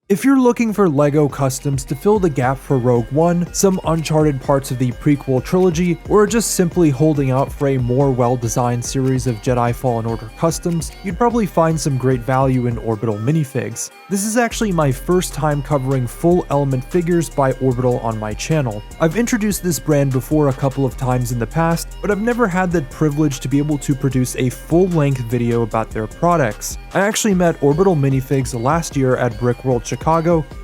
If you're looking for LEGO customs to fill the gap for Rogue One, some uncharted parts of the prequel trilogy, or just simply holding out for a more well-designed series of Jedi Fallen Order customs, you'd probably find some great value in Orbital Minifigs. This is actually my first time covering full element figures by Orbital on my channel. I've introduced this brand before a couple of times in the past, but I've never had the privilege to be able to produce a full-length video about their products. I actually met Orbital Minifigs last year at BrickWorld Chicago,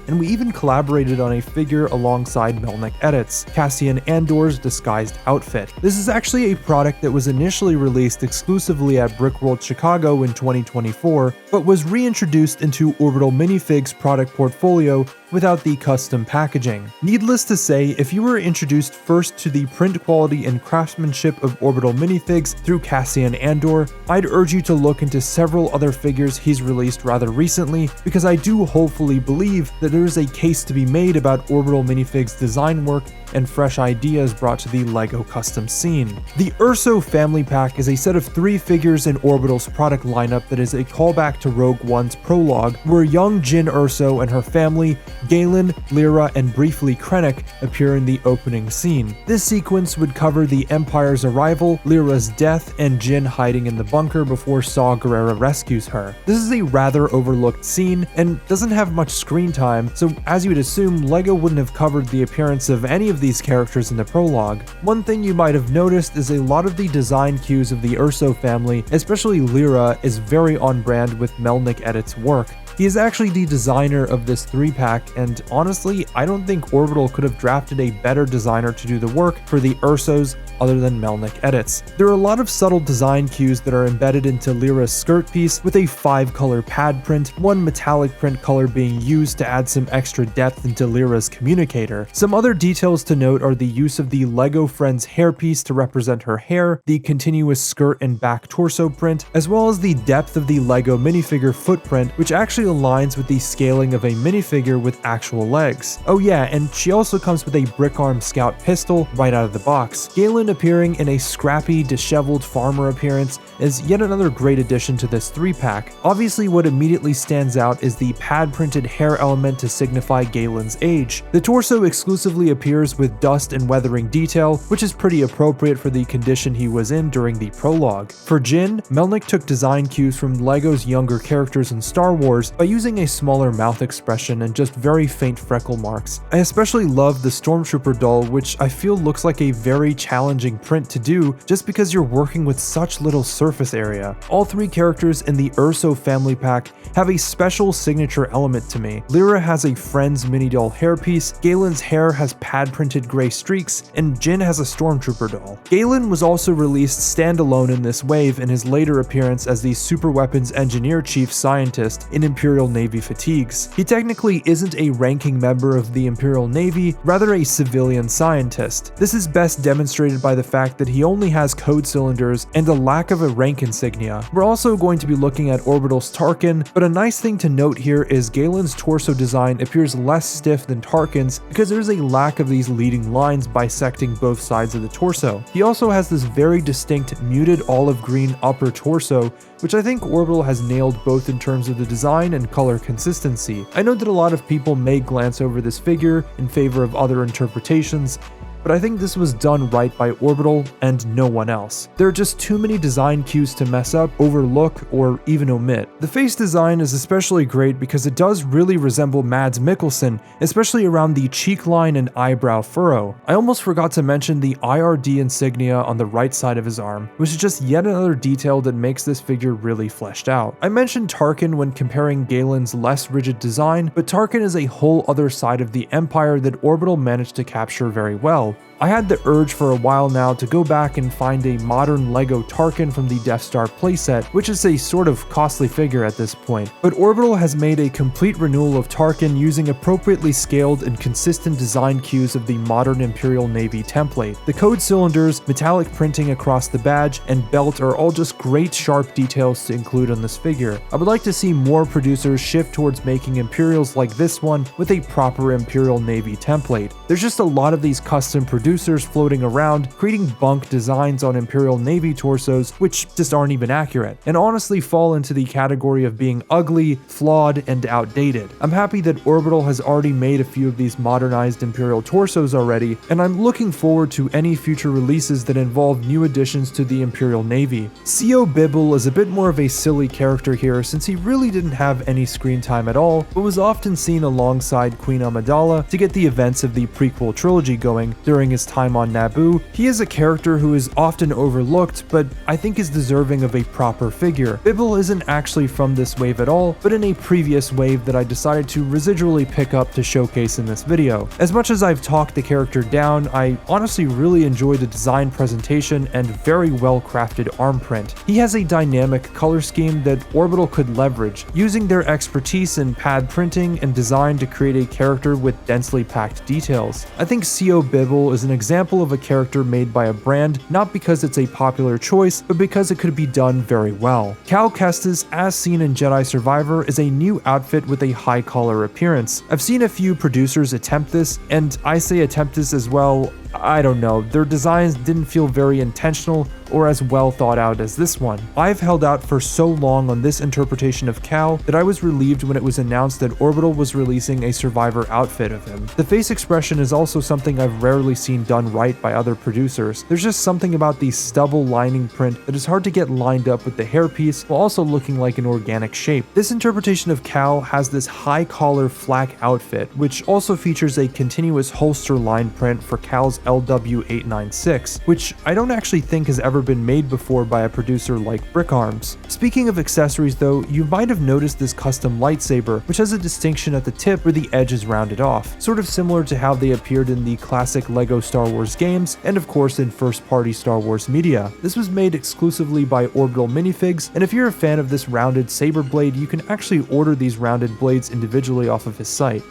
and we even collaborated on a figure alongside Melnik Edits, Cassian Andor's disguised outfit. This is actually a product that was initially released exclusively at BrickWorld Chicago in 2024, but was reintroduced into Orbital Minifigs' product portfolio without the custom packaging. Needless to say, if you were introduced first to the print quality and craftsmanship of Orbital Minifigs through Cassian Andor, I'd urge you to look into several other figures he's released rather recently, because I do hopefully believe that there is a case to be made about Orbital Minifigs' design work and fresh ideas brought to the LEGO custom scene. The Erso family pack is a set of 3 figures in Orbital's product lineup that is a callback to Rogue One's prologue, where young Jyn Erso and her family, Galen, Lyra, and briefly Krennic, appear in the opening scene. This sequence would cover the Empire's arrival, Lyra's death, and Jyn hiding in the bunker before Saw Gerrera rescues her. This is a rather overlooked scene and doesn't have much screen time, so as you would assume, LEGO wouldn't have covered the appearance of any of these characters in the prologue. One thing you might have noticed is a lot of the design cues of the Erso family, especially Lyra, is very on brand with Melnik Edits' work. He is actually the designer of this 3-pack, and honestly, I don't think Orbital could have drafted a better designer to do the work for the Ersos other than Melnik Edits. There are a lot of subtle design cues that are embedded into Lyra's skirt piece, with a 5-color pad print, one metallic print color being used to add some extra depth into Lyra's communicator. Some other details to note are the use of the LEGO Friends hairpiece to represent her hair, the continuous skirt and back torso print, as well as the depth of the LEGO minifigure footprint, which actually aligns with the scaling of a minifigure with actual legs. Oh yeah, and she also comes with a brick arm scout pistol right out of the box. Galen appearing in a scrappy, disheveled farmer appearance is yet another great addition to this 3-pack. Obviously, what immediately stands out is the pad-printed hair element to signify Galen's age. The torso exclusively appears with dust and weathering detail, which is pretty appropriate for the condition he was in during the prologue. For Jyn, Melnik took design cues from LEGO's younger characters in Star Wars by using a smaller mouth expression and just very faint freckle marks. I especially love the Stormtrooper doll, which I feel looks like a very challenging print to do just because you're working with such little surface area. All 3 characters in the Erso family pack have a special signature element to me. Lyra has a Friends mini doll hairpiece, Galen's hair has pad printed gray streaks, and Jyn has a Stormtrooper doll. Galen was also released standalone in this wave in his later appearance as the Super Weapons Engineer Chief Scientist in Imperial Navy fatigues. He technically isn't a ranking member of the Imperial Navy, rather a civilian scientist. This is best demonstrated by the fact that he only has code cylinders and a lack of a rank insignia. We're also going to be looking at Orbital's Tarkin, but a nice thing to note here is Galen's torso design appears less stiff than Tarkin's because there's a lack of these leading lines bisecting both sides of the torso. He also has this very distinct muted olive green upper torso, which I think Orbital has nailed both in terms of the design and color consistency. I know that a lot of people may glance over this figure in favor of other interpretations, but I think this was done right by Orbital and no one else. There are just too many design cues to mess up, overlook, or even omit. The face design is especially great because it does really resemble Mads Mikkelsen, especially around the cheek line and eyebrow furrow. I almost forgot to mention the IRD insignia on the right side of his arm, which is just yet another detail that makes this figure really fleshed out. I mentioned Tarkin when comparing Galen's less rigid design, but Tarkin is a whole other side of the Empire that Orbital managed to capture very well. I had the urge for a while now to go back and find a modern LEGO Tarkin from the Death Star playset, which is a sort of costly figure at this point. But Orbital has made a complete renewal of Tarkin using appropriately scaled and consistent design cues of the modern Imperial Navy template. The code cylinders, metallic printing across the badge, and belt are all just great sharp details to include on this figure. I would like to see more producers shift towards making Imperials like this one with a proper Imperial Navy template. There's just a lot of these custom produced producers floating around creating bunk designs on Imperial Navy torsos which just aren't even accurate, and honestly fall into the category of being ugly, flawed, and outdated. I'm happy that Orbital has already made a few of these modernized Imperial torsos already, and I'm looking forward to any future releases that involve new additions to the Imperial Navy. CO Bibble is a bit more of a silly character here since he really didn't have any screen time at all, but was often seen alongside Queen Amidala to get the events of the prequel trilogy going during his time on Naboo. He is a character who is often overlooked, but I think is deserving of a proper figure. Bibble isn't actually from this wave at all, but in a previous wave that I decided to residually pick up to showcase in this video. As much as I've talked the character down, I honestly really enjoy the design presentation and very well crafted arm print. He has a dynamic color scheme that Orbital could leverage, using their expertise in pad printing and design to create a character with densely packed details. I think CO Bibble is an example of a character made by a brand, not because it's a popular choice, but because it could be done very well. Cal Kestis, as seen in Jedi Survivor, is a new outfit with a high collar appearance. I've seen a few producers attempt this, and I say attempt this as well, I don't know, their designs didn't feel very intentional or as well thought out as this one. I've held out for so long on this interpretation of Cal that I was relieved when it was announced that Orbital was releasing a Survivor outfit of him. The face expression is also something I've rarely seen done right by other producers. There's just something about the stubble lining print that is hard to get lined up with the hairpiece while also looking like an organic shape. This interpretation of Cal has this high collar flak outfit, which also features a continuous holster line print for Cal's LW896, which I don't actually think has ever been made before by a producer like BrickArms. Speaking of accessories though, you might have noticed this custom lightsaber, which has a distinction at the tip where the edge is rounded off, sort of similar to how they appeared in the classic LEGO Star Wars games and of course in first-party Star Wars media. This was made exclusively by Orbital Minifigs, and if you're a fan of this rounded saber blade, you can actually order these rounded blades individually off of his site.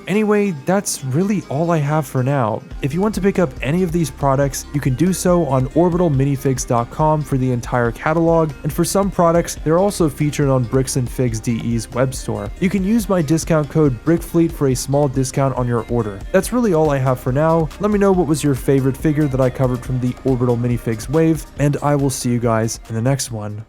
Anyway, that's really all I have for now. If you want to pick up any of these products, you can do so on orbitalminifigs.com for the entire catalog, and for some products, they're also featured on Bricks and Figs DE's web store. You can use my discount code BrickFleet for a small discount on your order. That's really all I have for now. Let me know what was your favorite figure that I covered from the Orbital Minifigs wave, and I will see you guys in the next one.